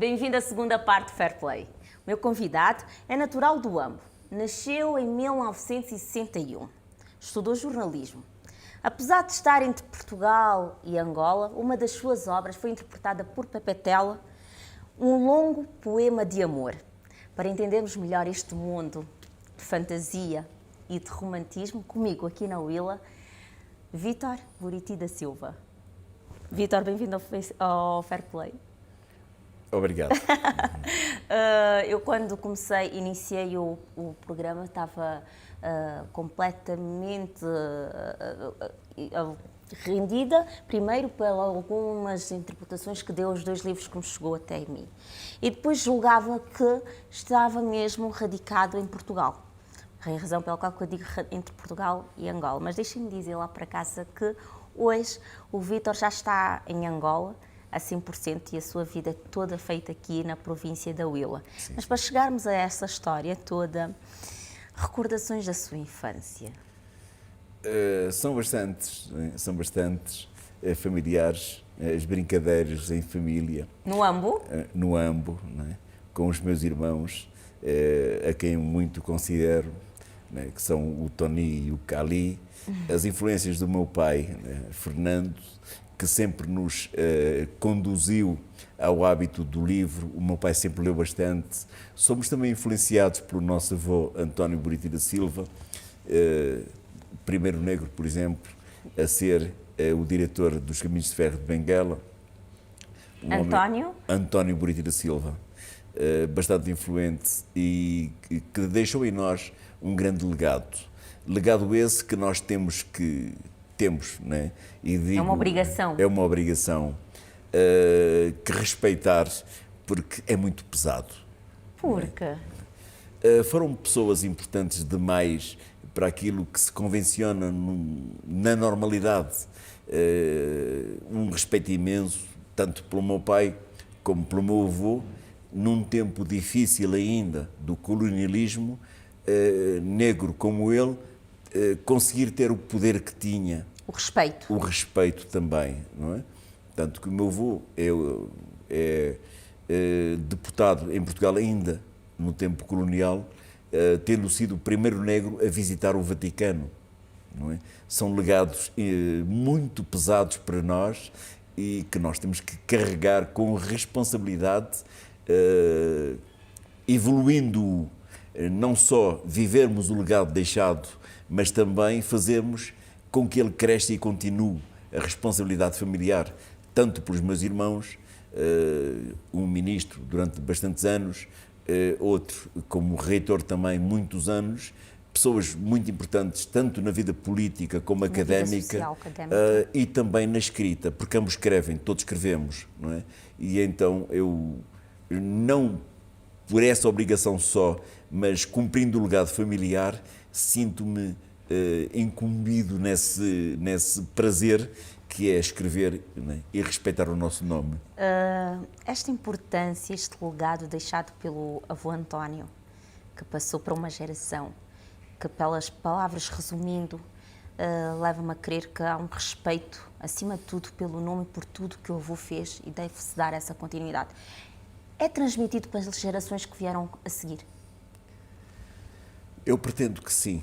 Bem-vindo à segunda parte de Fair Play. O meu convidado é natural do Ambo. Nasceu em 1961. Estudou jornalismo. Apesar de estar entre Portugal e Angola, uma das suas obras foi interpretada por Pepe Tela, um longo poema de amor. Para entendermos melhor este mundo de fantasia e de romantismo, comigo aqui na Willa, Vítor Buriti da Silva. Vítor, bem-vindo ao Fair Play. Obrigado. Eu, quando iniciei o programa, estava completamente rendida, primeiro pelas algumas interpretações que deu aos 2 livros que me chegou até mim. E depois julgava que estava mesmo radicado em Portugal. A razão pela qual eu digo entre Portugal e Angola. Mas deixem-me dizer lá para casa que hoje o Vítor já está em Angola a 100% e a sua vida é toda feita aqui na província da Willa. Sim. Mas para chegarmos a essa história toda, recordações da sua infância? São bastantes familiares, as brincadeiras em família. No Ambo? No Ambo, não é? Com os meus irmãos, a quem muito considero, não é? Que são o Tony e o Cali, as influências do meu pai, Fernando, que sempre nos conduziu ao hábito do livro. O meu pai sempre leu bastante. Somos também influenciados pelo nosso avô António Buriti da Silva, primeiro negro, por exemplo, a ser o diretor dos Caminhos de Ferro de Benguela. António Buriti da Silva, bastante influente e que deixou em nós um grande legado. Legado esse que nós temos, né? E digo, é uma obrigação. É uma obrigação que respeitar, porque é muito pesado. Por quê? Foram pessoas importantes demais para aquilo que se convenciona na normalidade. Um respeito imenso, tanto pelo meu pai como pelo meu avô, num tempo difícil ainda do colonialismo, negro como ele, conseguir ter o poder que tinha. O respeito. O respeito também, não é? Tanto que o meu avô é deputado em Portugal ainda no tempo colonial, tendo sido o primeiro negro a visitar o Vaticano, não é? São legados muito pesados para nós e que nós temos que carregar com responsabilidade, evoluindo, não só vivermos o legado deixado, mas também fazermos com que ele cresça e continue a responsabilidade familiar, tanto pelos meus irmãos, um ministro durante bastantes anos, outro como reitor também muitos anos, pessoas muito importantes, tanto na vida política como académica, e também na escrita, porque ambos escrevem, todos escrevemos, não é? E então eu, não por essa obrigação só, mas cumprindo o legado familiar, sinto-me incumbido nesse prazer que é escrever, né, e respeitar o nosso nome. Esta importância, este legado deixado pelo avô António, que passou para uma geração, que pelas palavras resumindo, leva-me a crer que há um respeito, acima de tudo, pelo nome e por tudo que o avô fez e deve-se dar essa continuidade. É transmitido pelas gerações que vieram a seguir? Eu pretendo que sim.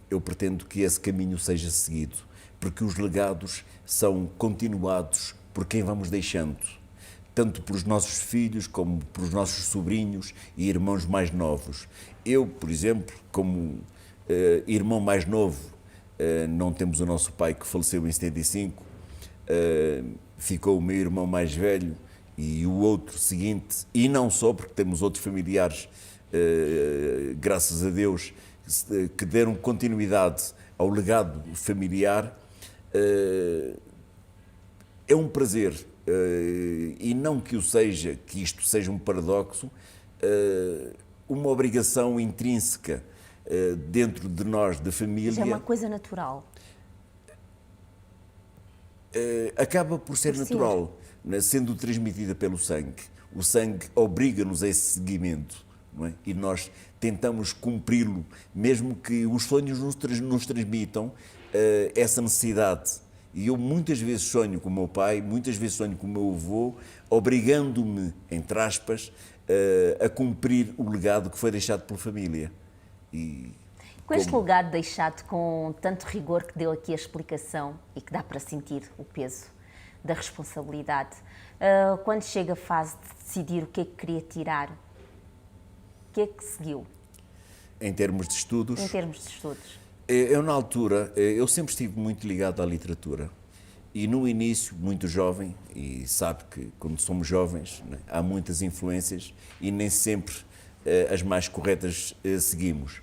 Eu pretendo que esse caminho seja seguido, porque os legados são continuados por quem vamos deixando, tanto pelos nossos filhos como pelos nossos sobrinhos e irmãos mais novos. Eu, por exemplo, como irmão mais novo, não temos o nosso pai que faleceu em 75, ficou o meu irmão mais velho e o outro seguinte, e não só porque temos outros familiares, graças a Deus, que deram continuidade ao legado familiar. É um prazer, e não que isto seja um paradoxo, uma obrigação intrínseca dentro de nós, da família. Já é uma coisa natural. Acaba por ser natural, né? Sendo transmitida pelo sangue. O sangue obriga-nos a esse seguimento, não é? E nós tentamos cumpri-lo, mesmo que os sonhos nos transmitam essa necessidade. E eu muitas vezes sonho com o meu pai, muitas vezes sonho com o meu avô, obrigando-me, entre aspas, a cumprir o legado que foi deixado pela família. E Com este legado deixado com tanto rigor que deu aqui a explicação e que dá para sentir o peso da responsabilidade, quando chega a fase de decidir o que é que queria tirar, o que é que seguiu? em termos de estudos, Em termos de estudos. eu na altura, eu sempre estive muito ligado à literatura. E no início, muito jovem, e sabe que quando somos jovens, né, há muitas influências e nem sempre as mais corretas seguimos.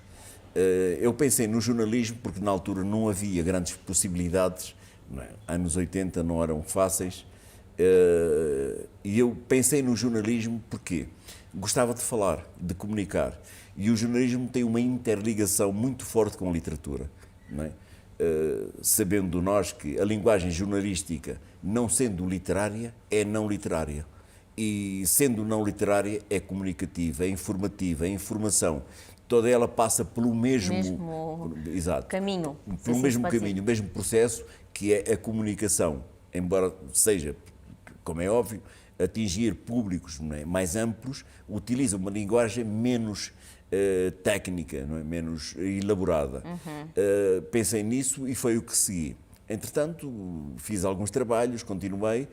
Eu pensei no jornalismo porque na altura não havia grandes possibilidades, não é? Anos 80 não eram fáceis, e eu pensei no jornalismo porque gostava de falar, de comunicar, e o jornalismo tem uma interligação muito forte com a literatura, não é? Sabendo nós que a linguagem jornalística, não sendo literária, é não literária. E sendo não literária, é comunicativa, é informativa, é informação. Toda ela passa pelo mesmo exato, caminho. pelo mesmo caminho, o mesmo processo, que é a comunicação. Embora seja, como é óbvio, atingir públicos, não é, mais amplos, utiliza uma linguagem menos técnica, não é? Menos elaborada. Pensei nisso e foi o que segui. Entretanto, fiz alguns trabalhos, continuei,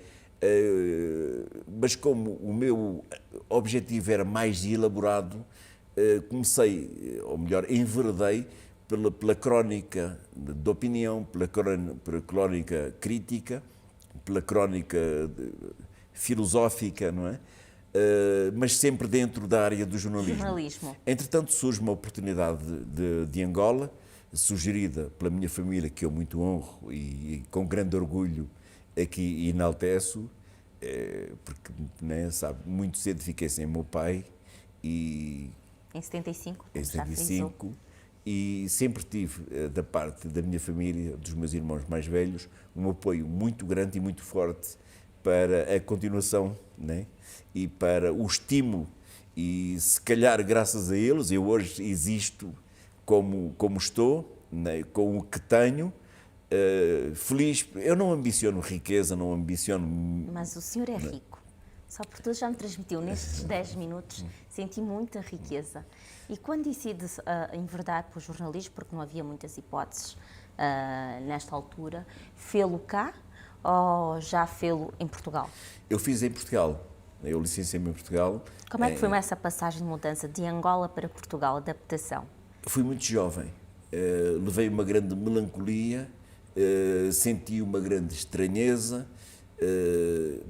mas como o meu objetivo era mais elaborado, comecei, ou melhor, enveredei pela crónica de opinião, pela crónica crítica, pela crónica filosófica, não é? Mas sempre dentro da área do jornalismo. Entretanto, surge uma oportunidade de Angola, sugerida pela minha família, que eu muito honro e com grande orgulho aqui enalteço, porque, né, sabe, muito cedo fiquei sem o meu pai. E em 75? Em 75. E sempre tive, da parte da minha família, dos meus irmãos mais velhos, um apoio muito grande e muito forte para a continuação, né? E para o estímulo. E se calhar, graças a eles, eu hoje existo como estou, né? Com o que tenho, feliz. Eu não ambiciono riqueza, não ambiciono... Mas o senhor é rico. Só por tudo já me transmitiu, nestes 10 minutos, senti muita riqueza. E quando decide enverdar para o jornalismo, porque não havia muitas hipóteses nesta altura, fê-lo cá ou já fê-lo em Portugal? Eu fiz em Portugal. Eu licenciei-me em Portugal. Como é que foi essa passagem de mudança de Angola para Portugal, adaptação? Fui muito jovem. Levei uma grande melancolia, senti uma grande estranheza,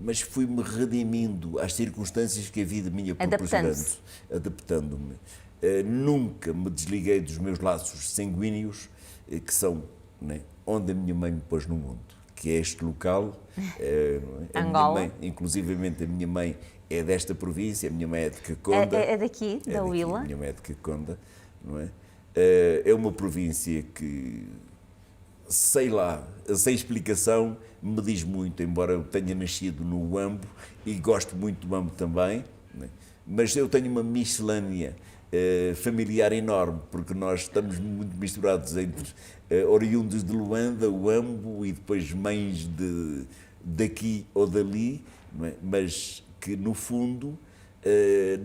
mas fui-me redimindo às circunstâncias que a vida me ia proporcionando, adaptando-me. Nunca me desliguei dos meus laços sanguíneos, que são, né, onde a minha mãe me pôs no mundo, que é este local. Angola. Minha mãe, inclusivamente a minha mãe é desta província, a minha mãe é de Caconda. É daqui, da Huila? A minha mãe é de Caconda, não é? É uma província que, sei lá, sem explicação, me diz muito, embora eu tenha nascido no Uambo e gosto muito do Uambo também, né? Mas eu tenho uma miscelânea familiar enorme, porque nós estamos muito misturados entre oriundos de Luanda, Uambo e depois mães daqui ou dali, não é? Mas que no fundo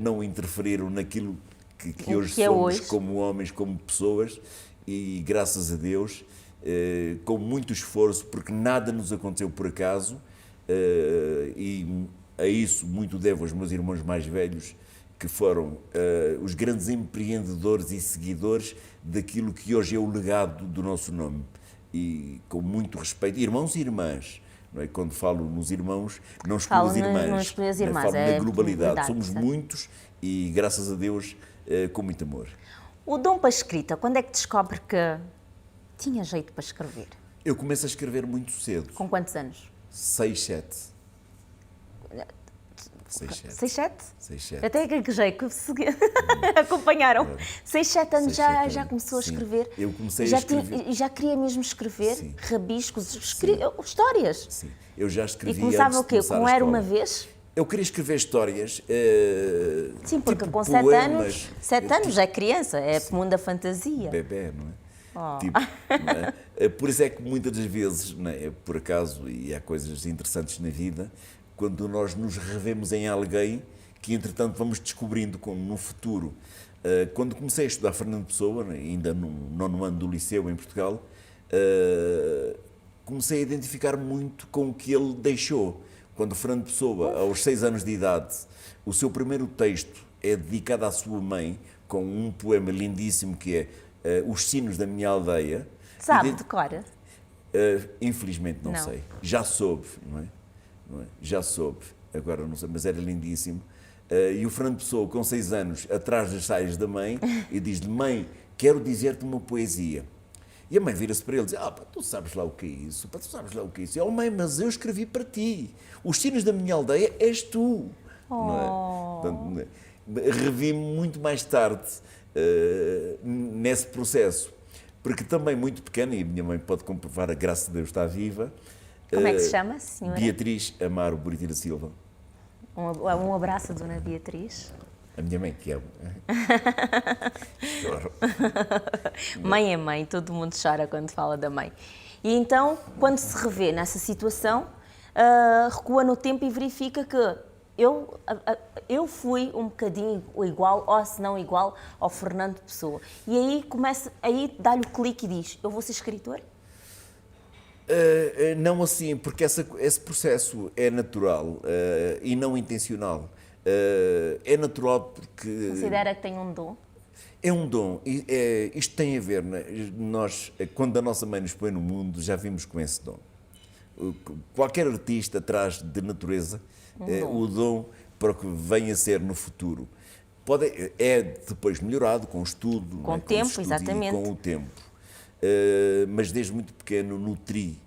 não interferiram naquilo que hoje somos como homens, como pessoas, e graças a Deus, com muito esforço, porque nada nos aconteceu por acaso, e a isso muito devo aos meus irmãos mais velhos, que foram os grandes empreendedores e seguidores daquilo que hoje é o legado do nosso nome. E com muito respeito, irmãos e irmãs, não é? Quando falo nos irmãos, não excluo as irmãs, não excluo as irmãs, falo na globalidade. Verdade, somos muitos e, graças a Deus, com muito amor. O dom para a escrita, quando é que descobre que tinha jeito para escrever? Eu começo a escrever muito cedo. Com quantos anos? 6, 7. 6, 7? 6, 7. Até gaguejei, que acompanharam. 6, 7 anos já começou a escrever. Eu comecei a escrever. Já queria mesmo escrever, sim, rabiscos, histórias. Sim, eu já escrevi. E começava o quê? Como Era Uma Vez? Eu queria escrever histórias. Sim, porque tipo com poemas, 7 anos já é criança, é mundo da fantasia. Bebé, não é? Tipo, não é? Por isso é que muitas das vezes, não é? Por acaso, e há coisas interessantes na vida, quando nós nos revemos em alguém que, entretanto, vamos descobrindo como no futuro. Quando comecei a estudar Fernando Pessoa, ainda no 9º ano do liceu em Portugal, comecei a identificar muito com o que ele deixou. Quando Fernando Pessoa, aos 6 anos de idade, o seu primeiro texto é dedicado à sua mãe, com um poema lindíssimo que é Os Sinos da Minha Aldeia. Sabe, decora? Infelizmente não sei. Já soube, não é? Já soube, agora não sei, mas era lindíssimo. E o Fernando Pessoa, com 6 anos, atrás das saias da mãe, e diz-lhe: mãe, quero dizer-te uma poesia. E a mãe vira-se para ele e diz: pá, tu sabes lá o que é isso? Pá, tu sabes lá o que é isso? E mãe, mas eu escrevi para ti. Os Sinos da Minha Aldeia és tu. Não é? Portanto, revi-me muito mais tarde nesse processo. Porque também muito pequena, e a minha mãe pode comprovar, a graça de Deus está viva. Como é que se chama, senhora? Beatriz Amaro Boritira Silva. Um abraço, dona Beatriz. A minha mãe que é. Choro. Mãe é mãe, todo mundo chora quando fala da mãe. E então, quando se revê nessa situação, recua no tempo e verifica que eu fui um bocadinho igual, ou se não igual, ao Fernando Pessoa. E aí dá-lhe o clique e diz: eu vou ser escritor? Não assim, porque esse processo é natural e não intencional. É natural porque... Considera que tem um dom? É um dom. Isto tem a ver, né? Nós, quando a nossa mãe nos põe no mundo, já vimos com esse dom. Qualquer artista traz de natureza o dom para o que venha a ser no futuro. É depois melhorado com o estudo, com o né? tempo, exatamente. Com o tempo. Mas desde muito pequeno nutri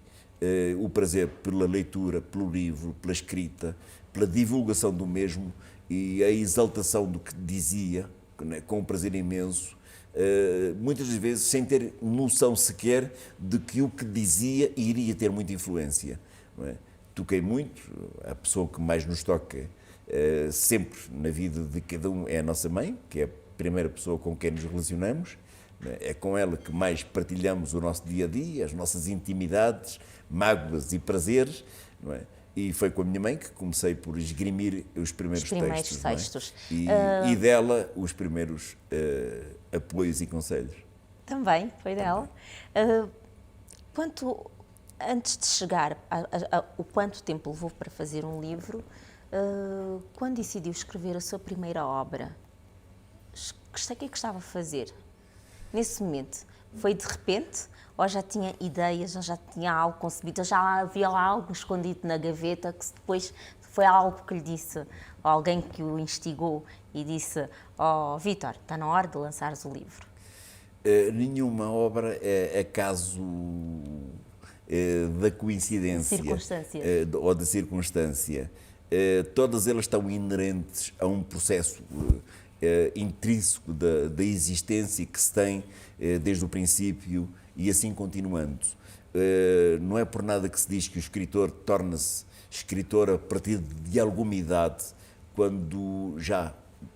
o prazer pela leitura, pelo livro, pela escrita, pela divulgação do mesmo e a exaltação do que dizia, né, com um prazer imenso, muitas das vezes sem ter noção sequer de que o que dizia iria ter muita influência. Não é? Toquei muito, a pessoa que mais nos toca sempre na vida de cada um é a nossa mãe, que é a primeira pessoa com quem nos relacionamos. É com ela que mais partilhamos o nosso dia-a-dia, as nossas intimidades, mágoas e prazeres, não é? E foi com a minha mãe que comecei por esgrimir os primeiros textos. Não é? E dela os primeiros apoios e conselhos. Também, foi dela. Antes de chegar o quanto tempo levou para fazer um livro, quando decidiu escrever a sua primeira obra, o que é que estava a fazer? Nesse momento, foi de repente, ou já tinha ideias, ou já tinha algo concebido, ou já havia algo escondido na gaveta, que depois foi algo que lhe disse, ou alguém que o instigou e disse: Vítor, está na hora de lançares o livro? Nenhuma obra é acaso da coincidência ou da circunstância. Todas elas estão inerentes a um processo intrínseco da existência que se tem desde o princípio e assim continuando. Não é por nada que se diz que o escritor torna-se escritor a partir de alguma idade, quando já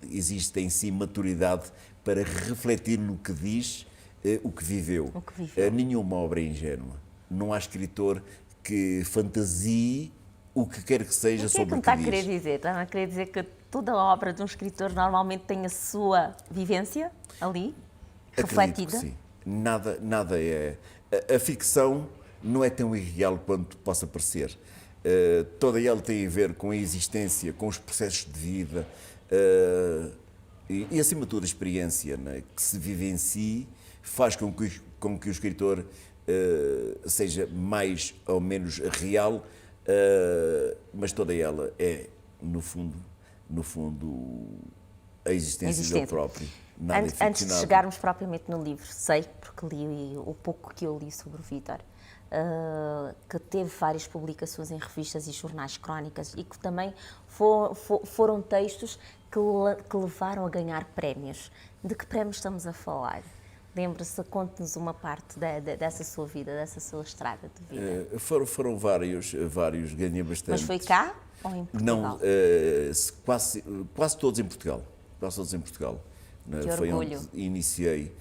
existe em si maturidade para refletir no que diz, o que viveu. Nenhuma obra é ingênua. Não há escritor que fantasie o que quer que seja sobre o que diz. O que é que me está a querer dizer? Está a querer dizer que toda a obra de um escritor normalmente tem a sua vivência ali, refletida? Acredito que sim. Nada é... A ficção não é tão irreal quanto possa parecer. Toda ela tem a ver com a existência, com os processos de vida e acima de tudo, a experiência, né, que se vive em si faz com que o escritor seja mais ou menos real, mas toda ela é, no fundo, a existência dele próprio. Antes de chegarmos propriamente no livro, sei, porque li o pouco que eu li sobre o Vítor, que teve várias publicações em revistas e jornais crónicas e que também foram textos que levaram a ganhar prémios. De que prémios estamos a falar? Lembra-se, conte-nos uma parte dessa sua vida, dessa sua estrada de vida. Foram vários, ganhei bastante. Mas foi cá ou em Portugal? Não, quase todos em Portugal. Quase todos em Portugal. Que foi orgulho. onde iniciei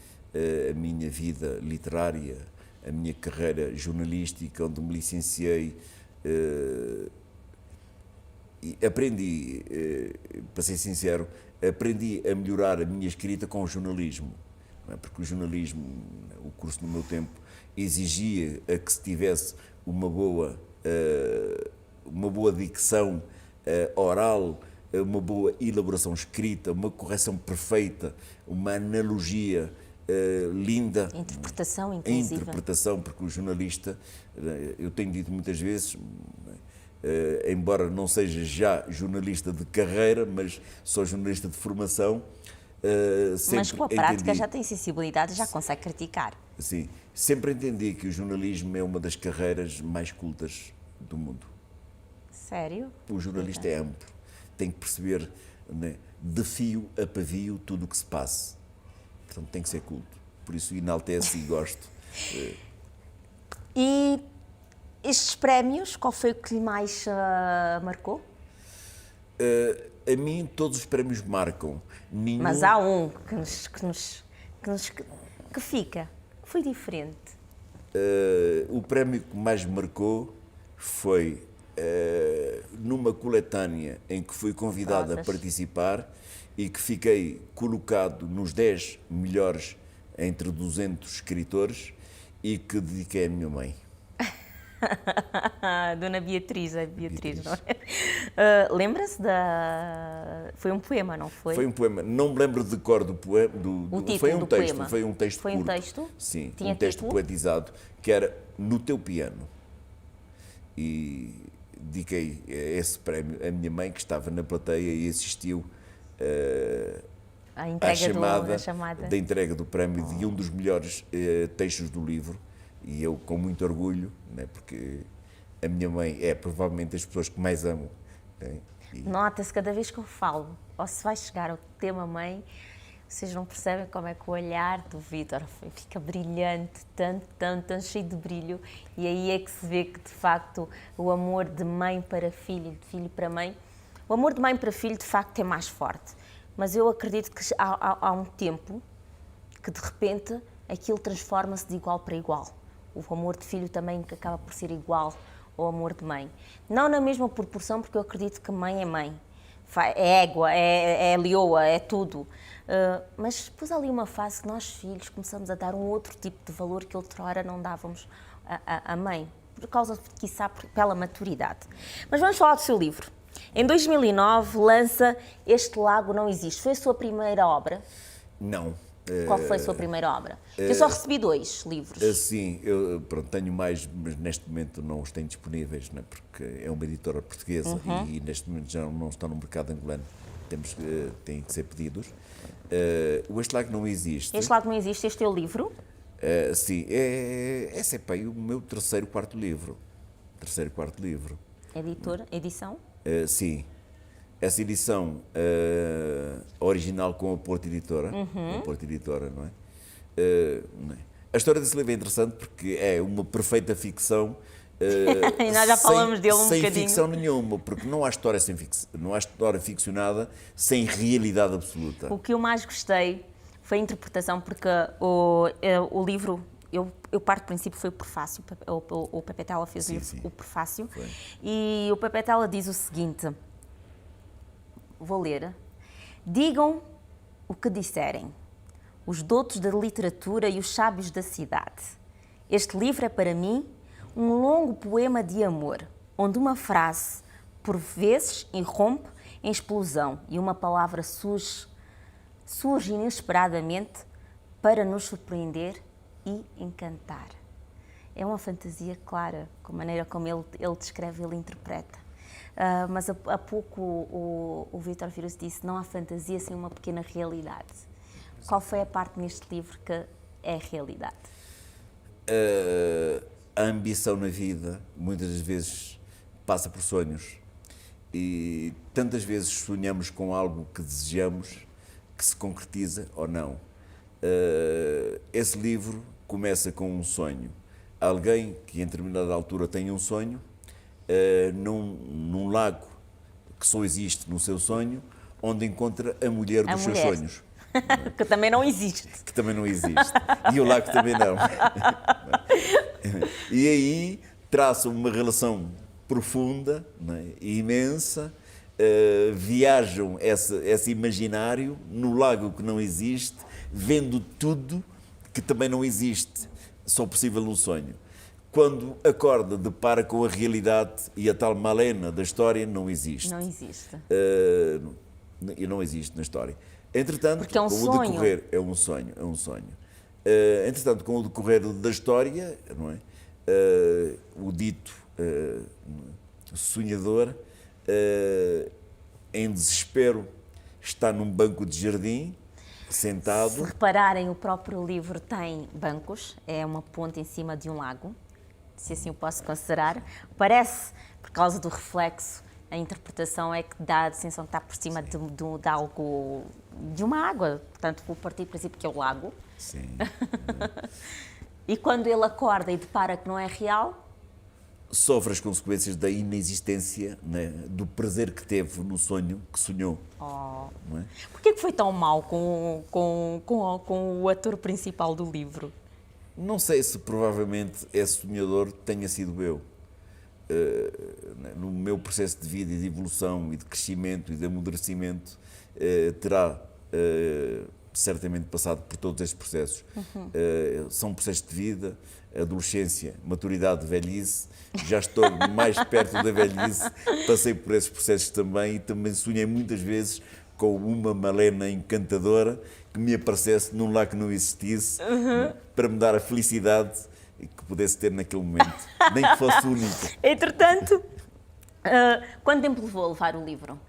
a minha vida literária, a minha carreira jornalística, onde me licenciei, e aprendi, para ser sincero, aprendi a melhorar a minha escrita com o jornalismo, não é? Porque o jornalismo, o curso no meu tempo, exigia a que se tivesse uma boa dicção oral, uma boa elaboração escrita, uma correção perfeita, uma analogia linda. Interpretação, A inclusive. interpretação, porque o jornalista, eu tenho dito muitas vezes, embora não seja já jornalista de carreira, mas sou jornalista de formação, Mas com a prática entendi, já tem sensibilidade e já consegue criticar. sim, sempre entendi que o jornalismo é uma das carreiras mais cultas do mundo. Sério? O jornalista é amplo, tem que perceber, né, de fio a pavio tudo o que se passa. Portanto, tem que ser culto. Por isso enaltece e gosto. E estes prémios, qual foi o que lhe mais marcou? A mim, todos os prémios marcam. Nenhum... Mas há um que fica, que foi diferente. O prémio que mais me marcou foi numa coletânea em que fui convidado a participar e que fiquei colocado nos 10 melhores entre 200 escritores e que dediquei à minha mãe. Dona Beatriz, a Beatriz, não é? Lembra-se da... Foi um poema, não foi? Foi um poema, não me lembro de cor do poema, O título foi um do texto, poema. foi um texto Foi um curto. texto? Sim, Tinha um texto título? poetizado, que era No Teu Piano. E dediquei esse prémio à minha mãe, que estava na plateia e assistiu A à entrega da chamada da entrega do prémio de um dos melhores textos do livro. E eu, com muito orgulho, né, porque a minha mãe é provavelmente das pessoas que mais amo. Né, Nota-se cada vez que eu falo, ou se vai chegar ao tema mãe, vocês não percebem como é que o olhar do Vítor fica brilhante, tanto cheio de brilho, e aí é que se vê que, de facto, o amor de mãe para filho, de filho para mãe, o amor de mãe para filho, de facto, é mais forte. Mas eu acredito que há um tempo que, de repente, aquilo transforma-se de igual para igual. O amor de filho também que acaba por ser igual ao amor de mãe. Não na mesma proporção, porque eu acredito que mãe é mãe. É égua, é leoa, é tudo. Mas depois há ali uma fase que nós, filhos, começamos a dar um outro tipo de valor que outrora não dávamos à mãe, por causa, quiçá, pela maturidade. Mas vamos falar do seu livro. Em 2009 lança Este Lago Não Existe. Foi a sua primeira obra? Não. Qual foi a sua primeira obra? Eu só recebi 2 livros. Sim, eu tenho mais, mas neste momento não os tenho disponíveis, né, porque é uma editora portuguesa e neste momento já não estão no mercado angolano. Têm que ser pedidos. O Este Lago Não Existe. Este Lago Não Existe, este é o livro? Sim, esse é o meu terceiro, quarto livro. Edição? Sim. Essa edição original com a Porto Editora, não é? A história desse livro é interessante porque é uma perfeita ficção. E nós já falamos dele um sem bocadinho. ficção nenhuma, porque não há história não há história ficcionada sem realidade absoluta. O que eu mais gostei foi a interpretação, porque o livro, eu parto do princípio, foi o prefácio, o Pepe Tela fez Sim. o prefácio, Foi. e o Pepe Tela diz o seguinte, vou ler: digam o que disserem, os doutos da literatura e os sábios da cidade. Este livro é para mim um longo poema de amor, onde uma frase, por vezes, irrompe em explosão e uma palavra surge inesperadamente para nos surpreender e encantar. É uma fantasia clara, com a maneira como ele descreve, ele interpreta. Mas há pouco o Vítor Vieira disse, não há fantasia sem uma pequena realidade. Qual foi a parte neste livro que é a realidade? A ambição na vida, muitas das vezes, passa por sonhos. E tantas vezes sonhamos com algo que desejamos, que se concretiza ou não. Esse livro começa com um sonho. Alguém que em determinada altura tem um sonho, num lago que só existe no seu sonho, onde encontra a mulher dos seus sonhos. Que também não existe. Que também não existe. E o lago também não. E aí traçam uma relação profunda, não é? E imensa, viajam esse imaginário no lago que não existe, vendo tudo que também não existe, só possível no sonho. Quando acorda, depara com a realidade e a tal Malena da história não existe. Não existe. E não existe na história. Entretanto, Porque é um com sonho. o decorrer, é um sonho. Entretanto, com o decorrer da história, não é? O dito sonhador, em desespero, está num banco de jardim, sentado. Se repararem, o próprio livro tem bancos, é uma ponte em cima de um lago, se assim o posso considerar. Parece, por causa do reflexo, a interpretação é que dá a sensação que está por cima de algo, de uma água. Portanto, vou partir do princípio que é o lago. Sim. E quando ele acorda e depara que não é real, Sofre as consequências da inexistência, né, do prazer que teve no sonho que sonhou. Não é? porquê que foi tão mau com o ator principal do livro? Não sei se provavelmente esse sonhador tenha sido eu. No meu processo de vida e de evolução e de crescimento e de amadurecimento, terá certamente passado por todos estes processos. São processos de vida, adolescência, maturidade, velhice. Já estou mais perto da velhice, passei por esses processos também e também sonhei muitas vezes com uma Malena encantadora que me aparecesse num lar que não existisse, para me dar a felicidade que pudesse ter naquele momento, nem que fosse único. Entretanto, quanto tempo levou a levar o livro?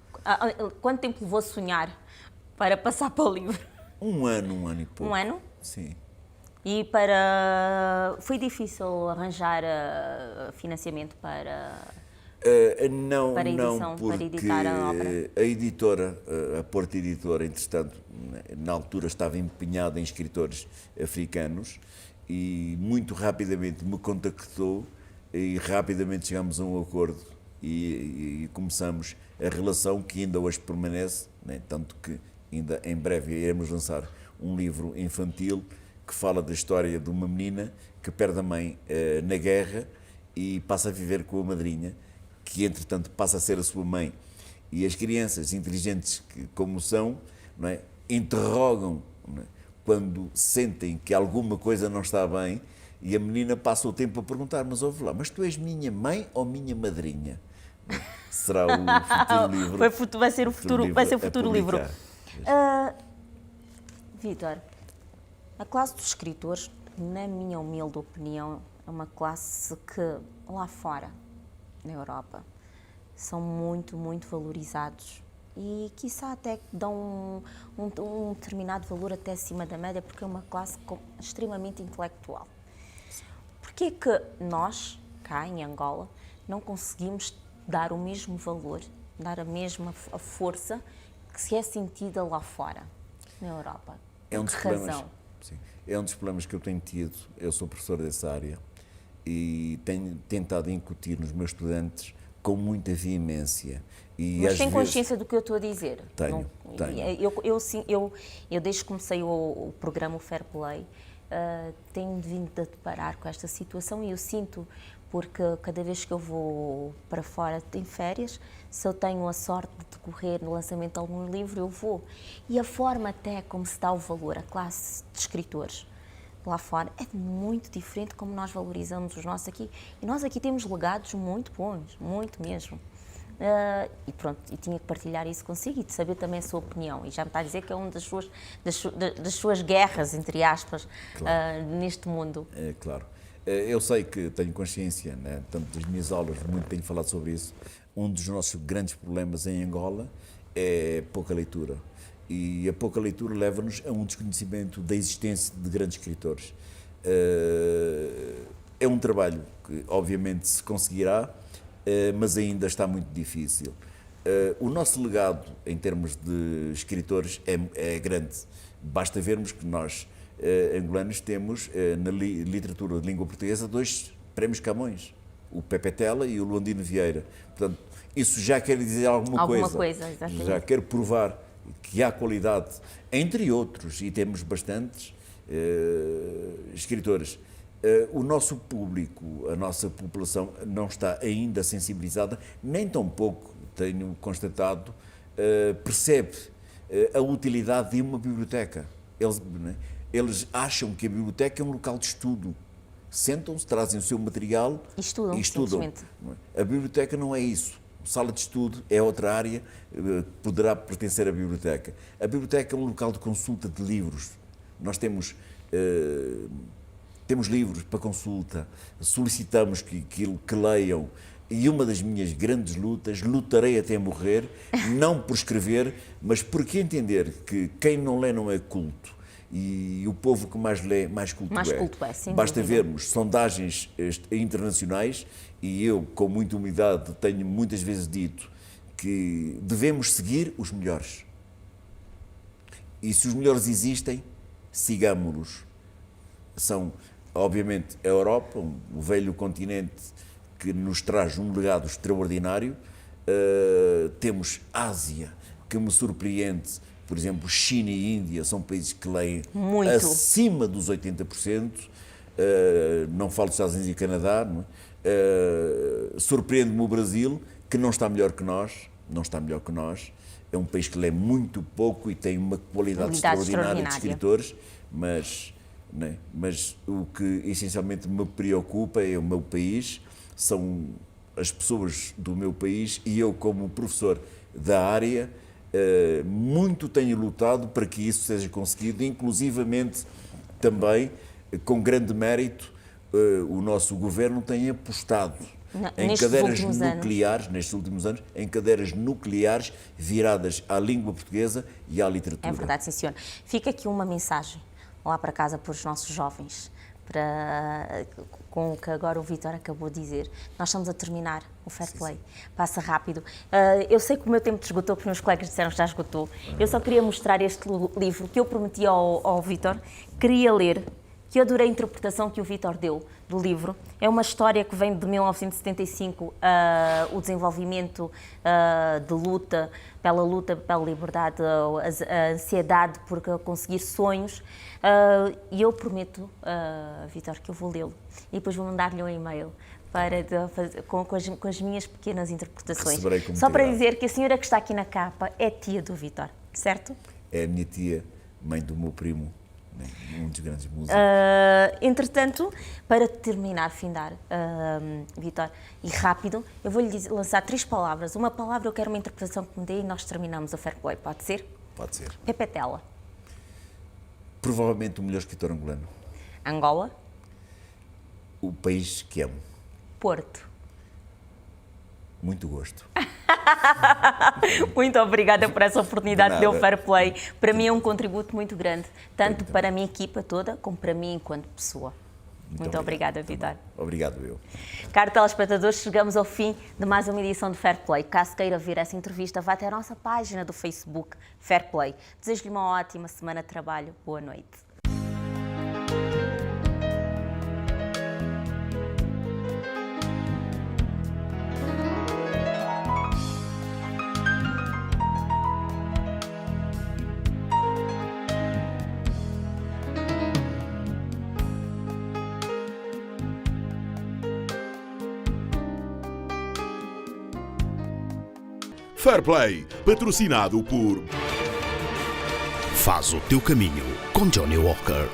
Quanto tempo levou a sonhar para passar para o livro? Um ano e pouco. Um ano? Sim. E foi difícil arranjar financiamento para Não, para a edição, não, para porque editar a obra? a editora, a Porta Editora, entretanto, na altura estava empenhada em escritores africanos e muito rapidamente me contactou e rapidamente chegámos a um acordo e começamos a relação que ainda hoje permanece, né? Tanto que ainda em breve iremos lançar um livro infantil que fala da história de uma menina que perde a mãe na guerra e passa a viver com a madrinha, que entretanto passa a ser a sua mãe. E as crianças inteligentes como são, não é, interrogam, não é, quando sentem que alguma coisa não está bem, e a menina passa o tempo a perguntar, mas ouve lá, mas tu és minha mãe ou minha madrinha? Será o futuro livro. Vai ser o futuro livro. Vítor, a classe dos escritores, na minha humilde opinião, é uma classe que lá fora, na Europa, são muito, muito valorizados e quiçá até dão um determinado valor até acima da média, porque é uma classe extremamente intelectual. Porquê que nós, cá em Angola, não conseguimos dar o mesmo valor, dar a mesma força que se é sentida lá fora, na Europa? É um dos Por que problemas. razão? Sim, é um dos problemas que eu tenho tido. Eu sou professor dessa área e tenho tentado incutir nos meus estudantes com muita veemência. E Mas às tem vezes, consciência do que eu estou a dizer? Tenho. Eu desde que comecei o programa o Fair Play, tenho vindo a deparar com esta situação e eu sinto, porque cada vez que eu vou para fora em férias, se eu tenho a sorte de decorrer no lançamento de algum livro, eu vou. E a forma até como se dá o valor à classe de escritores lá fora é muito diferente como nós valorizamos os nossos aqui. E nós aqui temos legados muito bons, muito mesmo. E pronto, e tinha que partilhar isso consigo e de saber também a sua opinião. E já me está a dizer que é uma das suas guerras, entre aspas, Claro. neste mundo. É claro. Eu sei que tenho consciência, né? Tanto das minhas aulas, muito tenho falado sobre isso. Um dos nossos grandes problemas em Angola é pouca leitura. E a pouca leitura leva-nos a um desconhecimento da existência de grandes escritores. É um trabalho que, obviamente, se conseguirá, mas ainda está muito difícil. O nosso legado, em termos de escritores, é grande. Basta vermos que nós, angolanos, temos, na literatura de língua portuguesa, 2 prémios Camões, o Pepe Tela e o Luandino Vieira. Portanto, isso já quer dizer alguma coisa. Exatamente. Já quer provar que há qualidade, entre outros, e temos bastantes escritores. O nosso público, a nossa população não está ainda sensibilizada, nem tampouco, tenho constatado, percebe a utilidade de uma biblioteca. Eles acham que a biblioteca é um local de estudo. Sentam-se, trazem o seu material e estudam. A biblioteca não é isso. Sala de estudo é outra área, poderá pertencer à biblioteca. A biblioteca é um local de consulta de livros. Nós temos livros para consulta, solicitamos que leiam, e uma das minhas grandes lutas, lutarei até morrer, não por escrever, mas porque entender que quem não lê não é culto. E o povo que mais lê, mais culto é. Sim, basta vermos sondagens internacionais, e eu, com muita humildade, tenho muitas vezes dito que devemos seguir os melhores. E se os melhores existem, sigamos-los. São, obviamente, a Europa, o velho continente que nos traz um legado extraordinário. Temos Ásia, que me surpreende. Por exemplo, China e Índia são países que leem muito acima dos 80%. Não falo dos Estados Unidos e Canadá. Surpreende-me o Brasil, que não está melhor que nós. Não está melhor que nós. É um país que lê muito pouco e tem uma qualidade extraordinária de escritores, mas o que essencialmente me preocupa é o meu país, são as pessoas do meu país, e eu, como professor da área, muito tenho lutado para que isso seja conseguido, inclusivamente também, com grande mérito, o nosso governo tem apostado em cadeiras nucleares, nestes últimos anos, em cadeiras nucleares viradas à língua portuguesa e à literatura. É verdade, sim, senhor. Fica aqui uma mensagem lá para casa para os nossos jovens, com o que agora o Vítor acabou de dizer. Nós estamos a terminar o Fair Play. Passa rápido. Eu sei que o meu tempo esgotou, porque os meus colegas disseram que já esgotou. Eu só queria mostrar este livro que eu prometi ao Vítor, queria ler, que eu adorei a interpretação que o Vítor deu do livro. É uma história que vem de 1975, o desenvolvimento de luta pela liberdade, a ansiedade por conseguir sonhos. E eu prometo, Vítor, que eu vou lê-lo e depois vou mandar-lhe um e-mail com as minhas pequenas interpretações. Só para dizer que a senhora que está aqui na capa é tia do Vítor, certo? É a minha tia, mãe do meu primo, um dos grandes músicos. Entretanto, para terminar, findar, Vítor, e rápido, eu vou-lhe lançar 3 palavras. Uma palavra, eu quero uma interpretação que me dê e nós terminamos o Fair Play. Pode ser? Pode ser. Pepetela. Provavelmente o melhor escritor angolano. Angola. O país que amo. Porto. Muito gosto. Muito obrigada por essa oportunidade de dar o Fair Play. Para mim é um contributo muito grande, tanto para a minha equipa toda, como para mim enquanto pessoa. Muito obrigada, Vítor. Obrigado, eu. Caros telespectadores, chegamos ao fim de mais uma edição de Fair Play. Caso queira ver essa entrevista, vá até a nossa página do Facebook, Fair Play. Desejo-lhe uma ótima semana de trabalho. Boa noite. Fair Play, patrocinado por Faz o teu caminho com Johnny Walker.